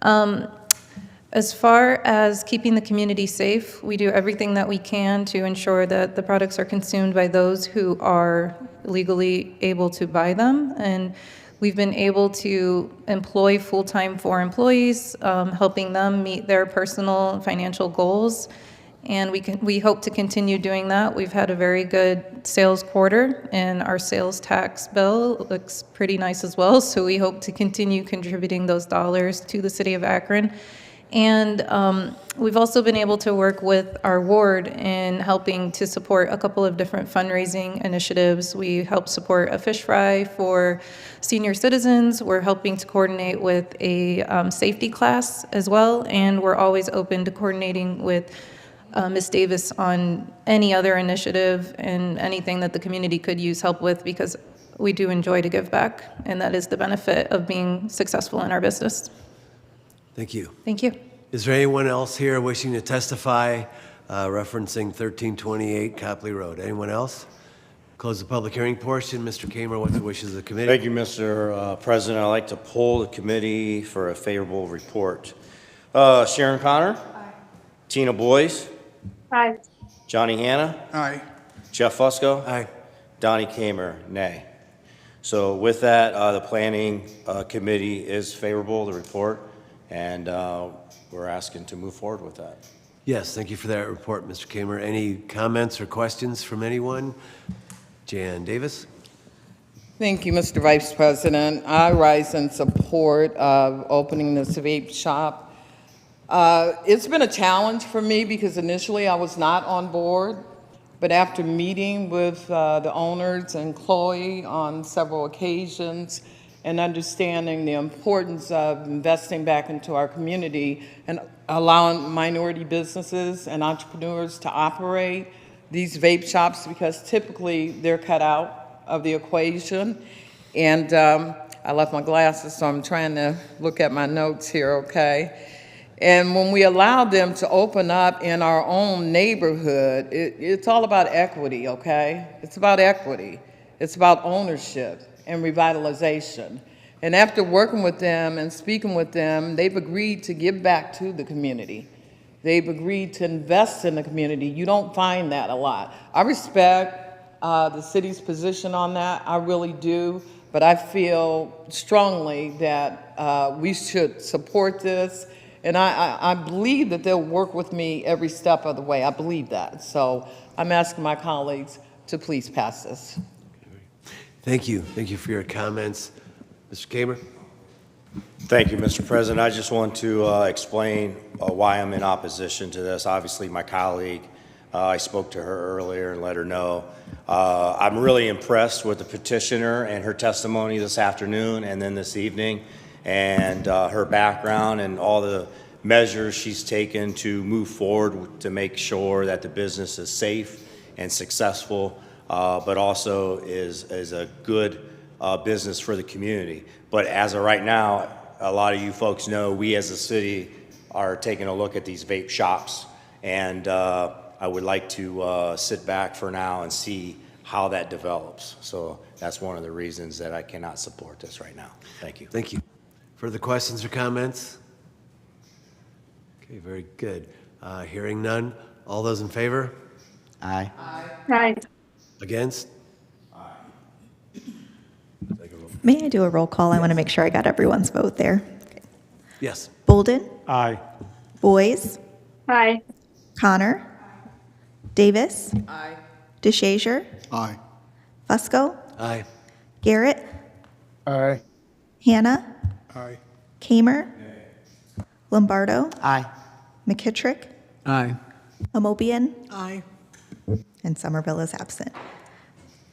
As far as keeping the community safe, we do everything that we can to ensure that the products are consumed by those who are legally able to buy them. And we've been able to employ full-time 4 employees, helping them meet their personal and financial goals. And we hope to continue doing that. We've had a very good sales quarter, and our sales tax bill looks pretty nice as well. So we hope to continue contributing those dollars to the city of Akron. And we've also been able to work with our ward in helping to support a couple of different fundraising initiatives. We help support a fish fry for senior citizens. We're helping to coordinate with a safety class as well. And we're always open to coordinating with Ms. Davis on any other initiative and anything that the community could use help with, because we do enjoy to give back. And that is the benefit of being successful in our business. Thank you. Thank you. Is there anyone else here wishing to testify referencing 1328 Copley Road? Anyone else? Close the public hearing portion. Mr. Kamer, what's the wishes of the committee? Thank you, Mr. President. I'd like to poll the committee for a favorable report. Sharon Connor? Aye. Tina Boyce? Aye. Johnny Hanna? Aye. Jeff Fusco? Aye. Donnie Kamer, nay. So with that, the planning committee is favorable to the report, and we're asking to move forward with that. Yes, thank you for that report, Mr. Kamer. Any comments or questions from anyone? Jan Davis? Thank you, Mr. Vice President. I rise in support of opening this vape shop. It's been a challenge for me because initially I was not on board, but after meeting with the owners and Chloe on several occasions and understanding the importance of investing back into our community and allowing minority businesses and entrepreneurs to operate these vape shops, because typically they're cut out of the equation. And I left my glasses, so I'm trying to look at my notes here, okay? And when we allowed them to open up in our own neighborhood, it's all about equity, okay? It's about equity. It's about ownership and revitalization. And after working with them and speaking with them, they've agreed to give back to the community. They've agreed to invest in the community. You don't find that a lot. I respect the city's position on that. I really do. But I feel strongly that we should support this. And I believe that they'll work with me every step of the way. I believe that. So I'm asking my colleagues to please pass this. Thank you. Thank you for your comments. Mr. Kamer? Thank you, Mr. President. I just want to explain why I'm in opposition to this. Obviously, my colleague, I spoke to her earlier and let her know. I'm really impressed with the petitioner and her testimony this afternoon and then this evening, and her background and all the measures she's taken to move forward to make sure that the business is safe and successful, but also is a good business for the community. But as of right now, a lot of you folks know we as a city are taking a look at these vape shops, and I would like to sit back for now and see how that develops. So that's one of the reasons that I cannot support this right now. Thank you. Thank you. Further questions or comments? Okay, very good. Hearing none. All those in favor? Aye. Aye. Against? May I do a roll call? I want to make sure I got everyone's vote there. Yes. Bolden? Aye. Boys? Aye. Connor? Davis? Aye. DeShazier? Aye. Fusco? Aye. Garrett? Aye. Hannah? Aye. Kamer? Lombardo? Aye. McKittrick? Aye. Amobian? Aye. And Somerville is absent.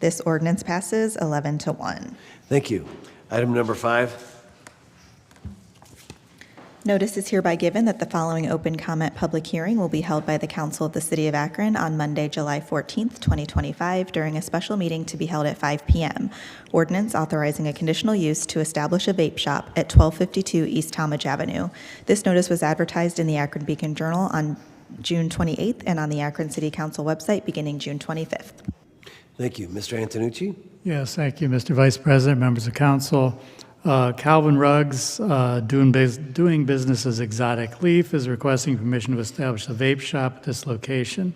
This ordinance passes 11-1. Thank you. Item number 5. Notice is hereby given that the following open comment public hearing will be held by the Council of the City of Akron on Monday, July 14th, 2025, during a special meeting to be held at 5 p.m. Ordinance authorizing a conditional use to establish a vape shop at 1252 East Talmadge Avenue. This notice was advertised in the Akron Beacon Journal on June 28th and on the Akron City Council website beginning June 25th. Thank you. Mr. Antonucci? Yes, thank you, Mr. Vice President, members of council. Calvin Ruggs, doing business as Exotic Leaf, is requesting permission to establish a vape shop at this location.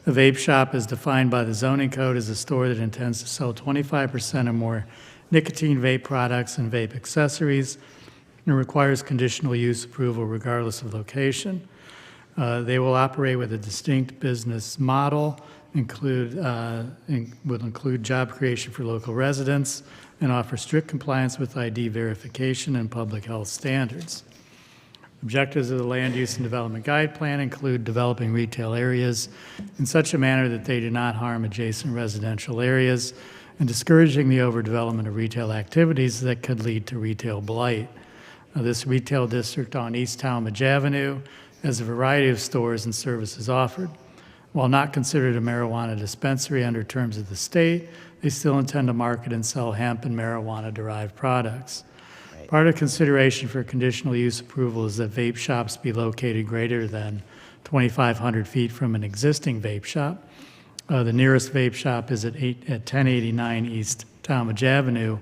A vape shop is defined by the zoning code as a store that intends to sell 25% or more nicotine vape products and vape accessories, and requires conditional use approval regardless of location. They will operate with a distinct business model, will include job creation for local residents, and offer strict compliance with ID verification and public health standards. Objectives of the Land Use and Development Guide Plan include developing retail areas in such a manner that they do not harm adjacent residential areas and discouraging the overdevelopment of retail activities that could lead to retail blight. This retail district on East Talmadge Avenue has a variety of stores and services offered. While not considered a marijuana dispensary under terms of the state, they still intend to market and sell hemp and marijuana-derived products. Right. Part of consideration for conditional use approval is that vape shops be located greater than 2,500 feet from an existing vape shop. The nearest vape shop is at 1089 East Talmadge Avenue.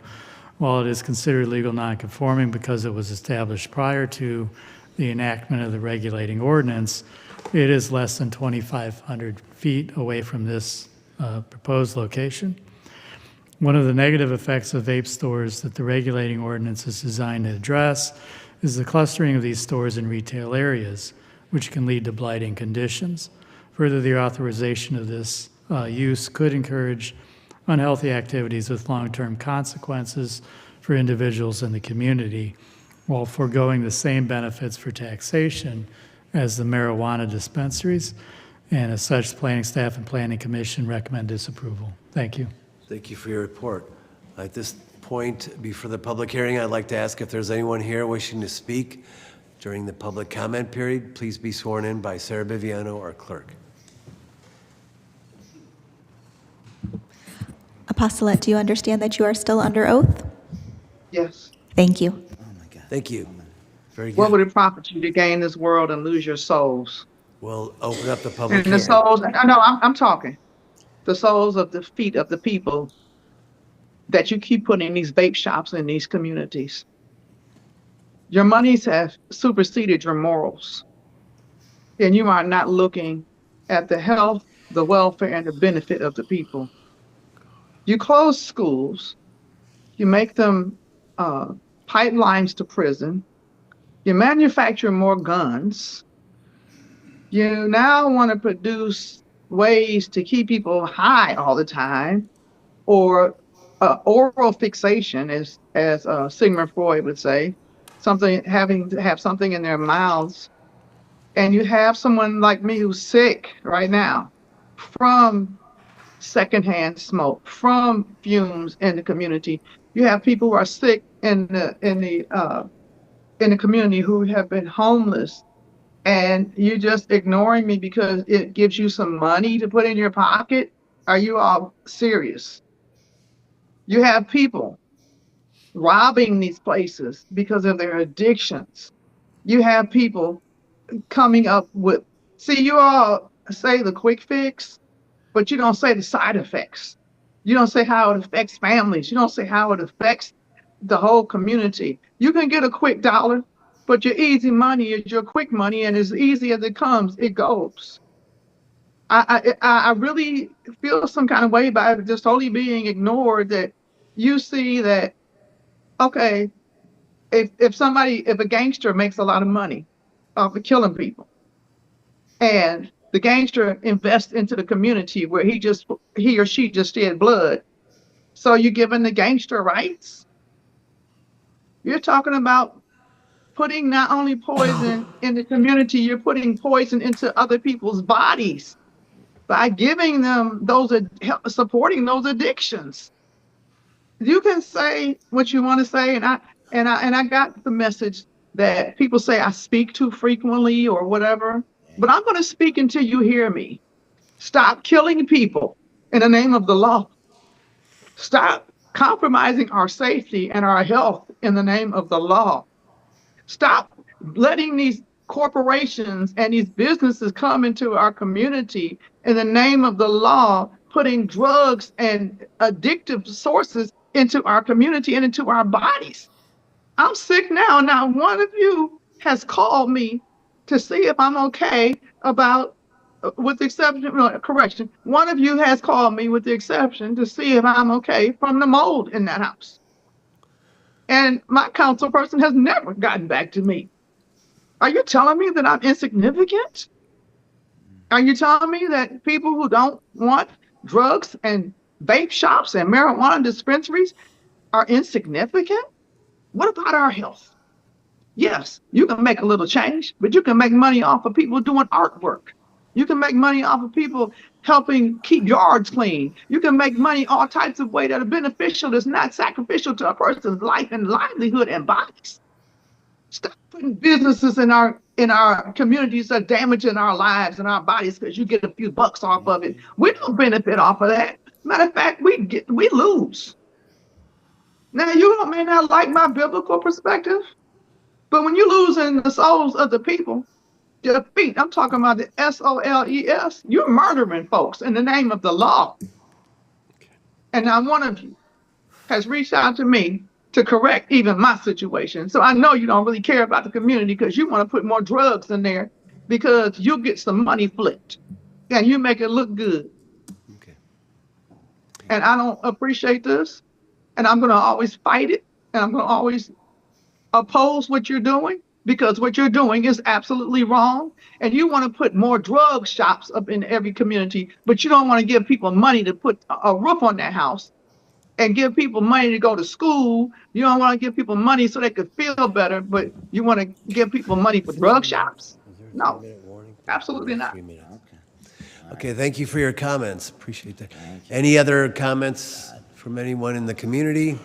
While it is considered legal nonconforming because it was established prior to the enactment of the regulating ordinance, it is less than 2,500 feet away from this proposed location. One of the negative effects of vape stores that the regulating ordinance is designed to address is the clustering of these stores in retail areas, which can lead to blighting conditions. Further, the authorization of this use could encourage unhealthy activities with long-term consequences for individuals in the community, while foregoing the same benefits for taxation as the marijuana dispensaries. And as such, the planning staff and planning commission recommend disapproval. Thank you. Thank you for your report. At this point, before the public hearing, I'd like to ask if there's anyone here wishing to speak during the public comment period. Please be sworn in by Sarah Biviano, our clerk. Apostolette, do you understand that you are still under oath? Yes. Thank you. Oh, my God. Thank you. Very What would good. it profit you to gain this world and lose your souls? We'll open up the public And the hearing. souls, no, I'm talking. The souls of the feet of the people that you keep putting in these vape shops in these communities. Your monies have superseded your morals. And you are not looking at the health, the welfare, and the benefit of the people. You close schools. You make them pipelines to prison. You manufacture more guns. You now want to produce ways to keep people high all the time, or oral fixation, as Sigmund Freud would say, having to have something in their mouths. And you have someone like me who's sick right now from secondhand smoke, from fumes in the community. You have people who are sick in the community who have been homeless, and you're just ignoring me because it gives you some money to put in your pocket. Are you all serious? You have people robbing these places because of their addictions. You have people coming up with, see, you all say the quick fix, but you don't say the side effects. You don't say how it affects families. You don't say how it affects the whole community. You can get a quick dollar, but your easy money is your quick money, and as easy as it comes, it goes. I really feel some kind of way by it just totally being ignored, that you see that, okay, if a gangster makes a lot of money off of killing people, and the gangster invests into the community where he or she just shed blood, so you're giving the gangster rights? You're talking about putting not only poison in the community, you're putting poison into other people's bodies by giving them supporting those addictions. You can say what you want to say, and I got the message that people say I speak too frequently or whatever, but I'm going to speak until you hear me. Stop killing people in the name of the law. Stop compromising our safety and our health in the name of the law. Stop letting these corporations and these businesses come into our community in the name of the law, putting drugs and addictive sources into our community and into our bodies. I'm sick now. Now, one of you has called me to see if I'm okay about, with the exception, no, correction, one of you has called me with the exception to see if I'm okay from the mold in that house. And my council person has never gotten back to me. Are you telling me that I'm insignificant? Are you telling me that people who don't want drugs and vape shops and marijuana dispensaries are insignificant? What about our health? Yes, you can make a little change, but you can make money off of people doing artwork. You can make money off of people helping keep yards clean. You can make money all types of ways that are beneficial, that's not sacrificial to a person's life and livelihood and bodies. Stop putting businesses in our communities that are damaging our lives and our bodies because you get a few bucks off of it. We don't benefit off of that. Matter of fact, we lose. Now, you may not like my biblical perspective, but when you lose in the souls of the people, defeat, I'm talking about the SOLES, you're murdering folks in the name of the law. And now one of you has reached out to me to correct even my situation. So I know you don't really care about the community because you want to put more drugs in there because you'll get some money flipped and you make it look good. Okay. And I don't appreciate this. And I'm going to always fight it. And I'm going to always oppose what you're doing, because what you're doing is absolutely wrong. And you want to put more drug shops up in every community, but you don't want to give people money to put a roof on their house and give people money to go to school. You don't want to give people money so they could feel better, but you want to give people money for drug shops? No, absolutely not. Okay, thank you for your comments. Appreciate that. Any other comments from anyone in the community?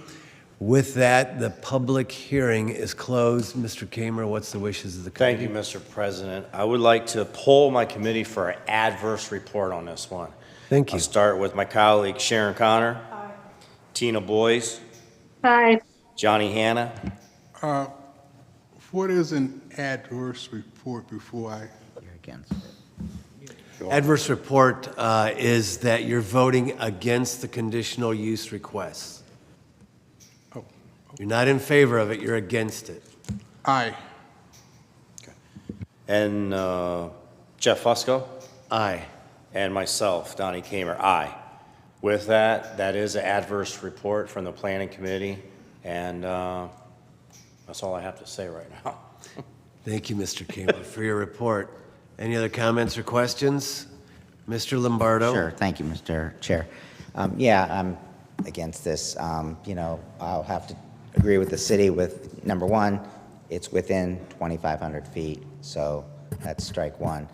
With that, the public hearing is closed. Mr. Kamer, what's the wishes of the committee? Thank you, Mr. President. I would like to poll my committee for an adverse report on this one. Thank you. I'll start with my colleague Sharon Connor. Aye. Tina Boyes. Aye. Johnny Hanna. What is an adverse report before I? You're against it. Adverse report is that you're voting against the conditional use request. Oh. You're not in favor of it, you're against it. Aye. Okay. And Jeff Fusco. Aye. And myself, Donnie Kamer, aye. With that, that is an adverse report from the planning committee, and that's all I have to say right now. Thank you, Mr. Kamer, for your report. Any other comments or questions? Mr. Lombardo? Sure, thank you, Mr. Chair. Yeah, I'm against this. You know, I'll have to agree with the city with, number one, it's within 2,500 feet, so that's strike one.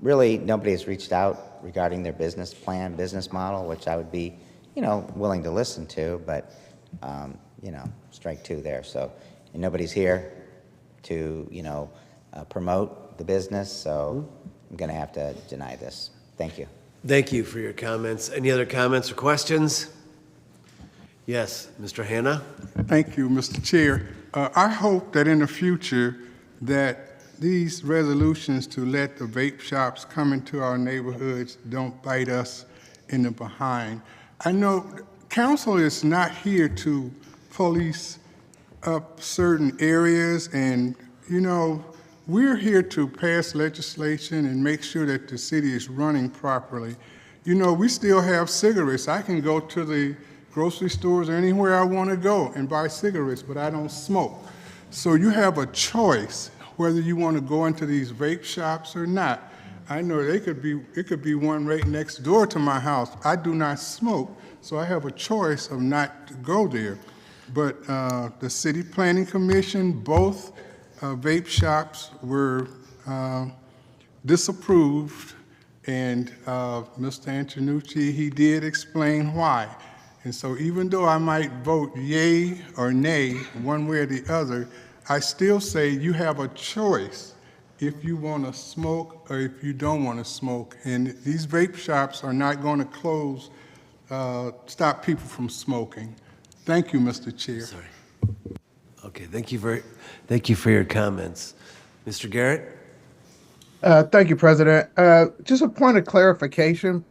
Really, nobody has reached out regarding their business plan, business model, which I would be, you know, willing to listen to, but, you know, strike two there. So, and nobody's here to, you know, promote the business, so I'm going to have to deny this. Thank you. Thank you for your comments. Any other comments or questions? Yes, Mr. Hannah? Thank you, Mr. Chair. I hope that in the future that these resolutions to let the vape shops come into our neighborhoods don't bite us in the behind. I know council is not here to police up certain areas, and, you know, we're here to pass legislation and make sure that the city is running properly. You know, we still have cigarettes. I can go to the grocery stores or anywhere I want to go and buy cigarettes, but I don't smoke. So you have a choice whether you want to go into these vape shops or not. I know it could be one right next door to my house. I do not smoke, so I have a choice of not to go there. But the City Planning Commission, both vape shops were disapproved, and Mr. Antonucci, he did explain why. And so even though I might vote yay or nay, one way or the other, I still say you have a choice if you want to smoke or if you don't want to smoke. And these vape shops are not going to close, stop people from smoking. Thank you, Mr. Chair. Sorry. Okay, thank you for your comments. Mr. Garrett? Thank you, President. Just a point of clarification.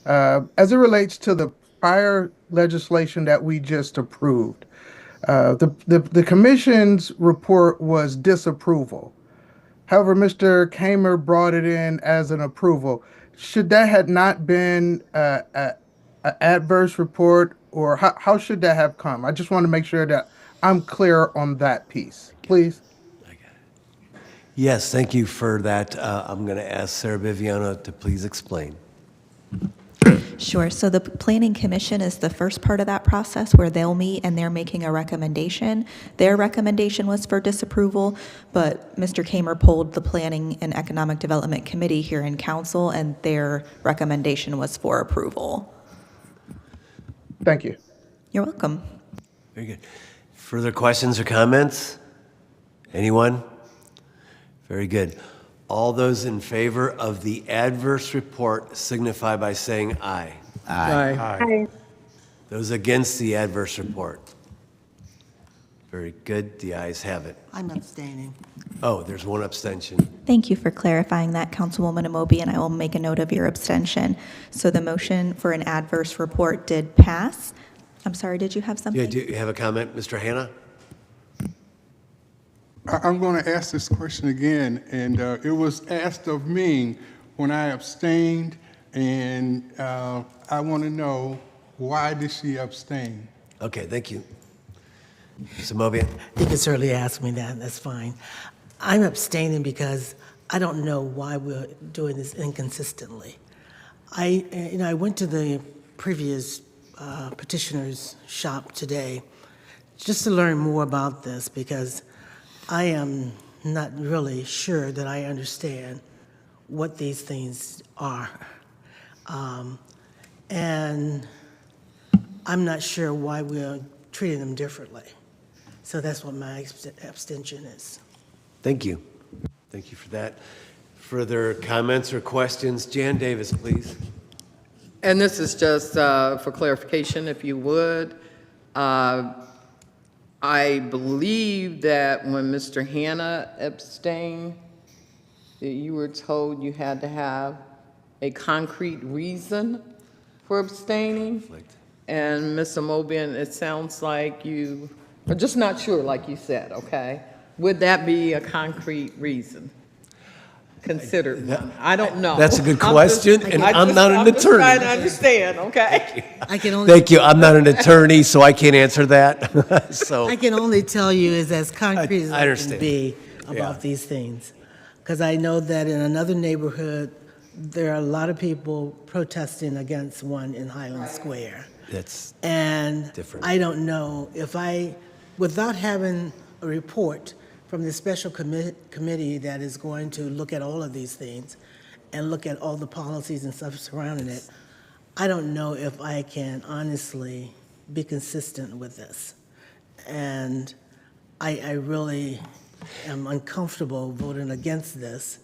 As it relates to the prior legislation that we just approved, the commission's report was disapproval. However, Mr. Kamer brought it in as an approval. Should that have not been an adverse report, or how should that have come? I just want to make sure that I'm clear on that piece, please. Yes, thank you for that. I'm going to ask Sarah Viviano to please explain. Sure. So the Planning Commission is the first part of that process where they'll meet and they're making a recommendation. Their recommendation was for disapproval, but Mr. Kamer polled the Planning and Economic Development Committee here in council, and their recommendation was for approval. Thank you. You're welcome. Very good. Further questions or comments? Anyone? Very good. All those in favor of the adverse report signify by saying aye. Aye. Aye. Those against the adverse report? Very good. The ayes have it. I'm abstaining. Oh, there's one abstention. Thank you for clarifying that, Councilwoman Amobi, and I will make a note of your abstention. So the motion for an adverse report did pass. I'm sorry, did you have something? Yeah, do you have a comment, Mr. Hannah? I'm going to ask this question again, and it was asked of me when I abstained, and I want to know, why did she abstain? Okay, thank you. Ms. Amobi? You can certainly ask me that, that's fine. I'm abstaining because I don't know why we're doing this inconsistently. I went to the previous petitioner's shop today just to learn more about this, because I am not really sure that I understand what these things are. And I'm not sure why we're treating them differently. So that's what my abstention is. Thank you. Thank you for that. Further comments or questions? Jan Davis, please. And this is just for clarification, if you would. I believe that when Mr. Hannah abstained, that you were told you had to have a concrete reason for abstaining. And Ms. Amobian, it sounds like you are just not sure, like you said, okay? Would that be a concrete reason? Considered one? I don't know. That's a good question, and I'm not an I'm just attorney. trying to understand, okay? I can only Thank you. I'm not an attorney, so I can't answer that. So I can only tell you is as concrete as I I can understand. be Yeah. about these things. Because I know that in another neighborhood, there are a lot of people protesting against one in Highland Square. That's And different. I don't know if without having a report from the special committee that is going to look at all of these things and look at all the policies and stuff surrounding it, I don't know if I can honestly be consistent with this. And I really am uncomfortable voting against this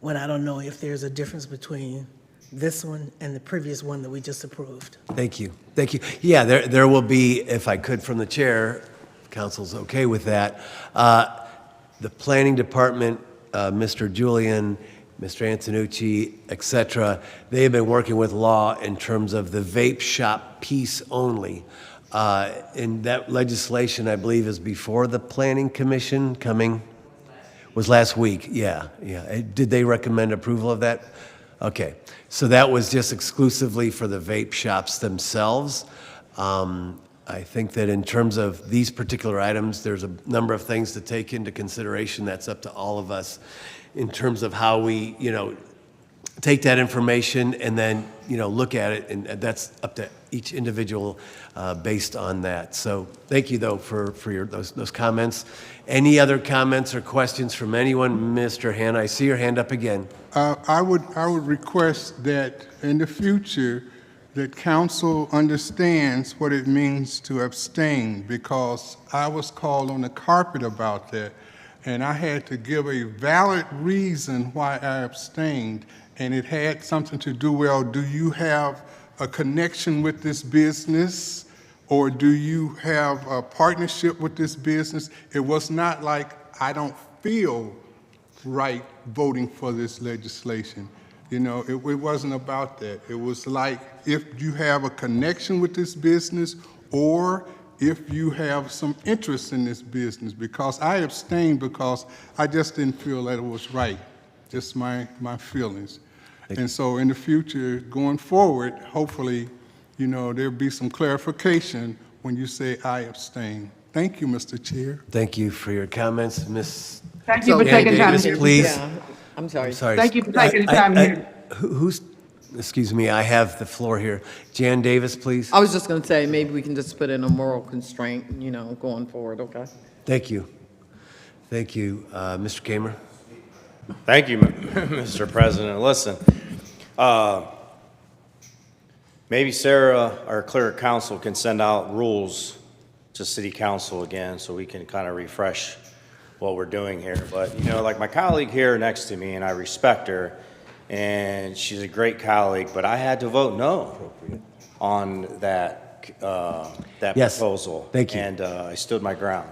when I don't know if there's a difference between this one and the previous one that we just approved. Thank you. Thank you. Yeah, there will be, if I could from the chair, if council's okay with that, the planning department, Mr. Julian, Mr. Antonucci, et cetera, they have been working with law in terms of the vape shop piece only. And that legislation, I believe, is before the planning commission coming? Was last week, yeah. Did they recommend approval of that? Okay, so that was just exclusively for the vape shops themselves. I think that in terms of these particular items, there's a number of things to take into consideration. That's up to all of us in terms of how we, take that information and then, look at it, and that's up to each individual based on that. So thank you, though, for those comments. Any other comments or questions from anyone? Mr. Hanna, I see your hand up again. I would request that in the future that council understands what it means to abstain, because I was called on the carpet about that, and I had to give a valid reason why I abstained, and it had something to do, well, do you have a connection with this business, or do you have a partnership with this business? It was not like I don't feel right voting for this legislation. It wasn't about that. It was like, if you have a connection with this business, or if you have some interest in this business, because I abstained because I just didn't feel that it was right. Just my feelings. And so in the future, going forward, hopefully, there'll be some clarification when you say I abstain. Thank you, Mr. Chair. Thank you for your comments. Ms. Thank you for taking time Davis, to please. Yeah, I'm sorry. Thank you for taking the time here. Excuse me, I have the floor here. Jan Davis, please. I was just going to say, maybe we can just put in a moral constraint, going forward, okay? Thank you. Thank you. Mr. Kamer? Thank you, Mr. President. Listen, maybe Sarah, our clerk counsel, can send out rules to city council again so we can kind of refresh what we're doing here. But, like my colleague here next to me, and I respect her, and she's a great colleague, but I had to vote no on that Yes. proposal. Thank you. And I stood my ground.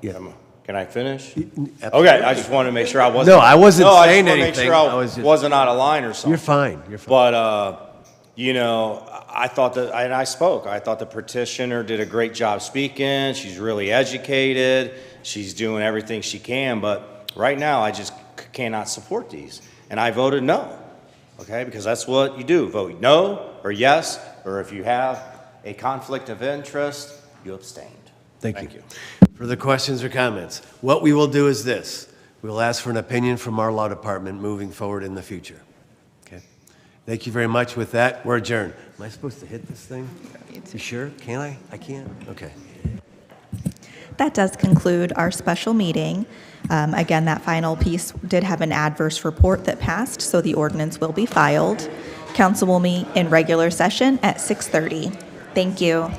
Yeah. Can I finish? Absolutely. Okay, I just wanted to make sure I wasn't. No, I wasn't saying I just anything. wanted to I make was sure I just- wasn't out of line or something. You're fine. You're fine. But, I thought that, and I spoke, I thought the petitioner did a great job speaking. She's really educated. She's doing everything she can. But right now, I just cannot support these. And I voted no, okay? Because that's what you do. Vote no or yes, or if you have a conflict of interest, you abstained. Thank you. Further questions or comments? What we will do is this. We will ask for an opinion from our law department moving forward in the future. Okay? Thank you very much. With that, we're adjourned. Am I supposed to hit this thing? You sure? Can I? I can? Okay. That does conclude our special meeting. Again, that final piece did have an adverse report that passed, so the ordinance will be filed. Council will meet in regular session at 6:30. Thank you.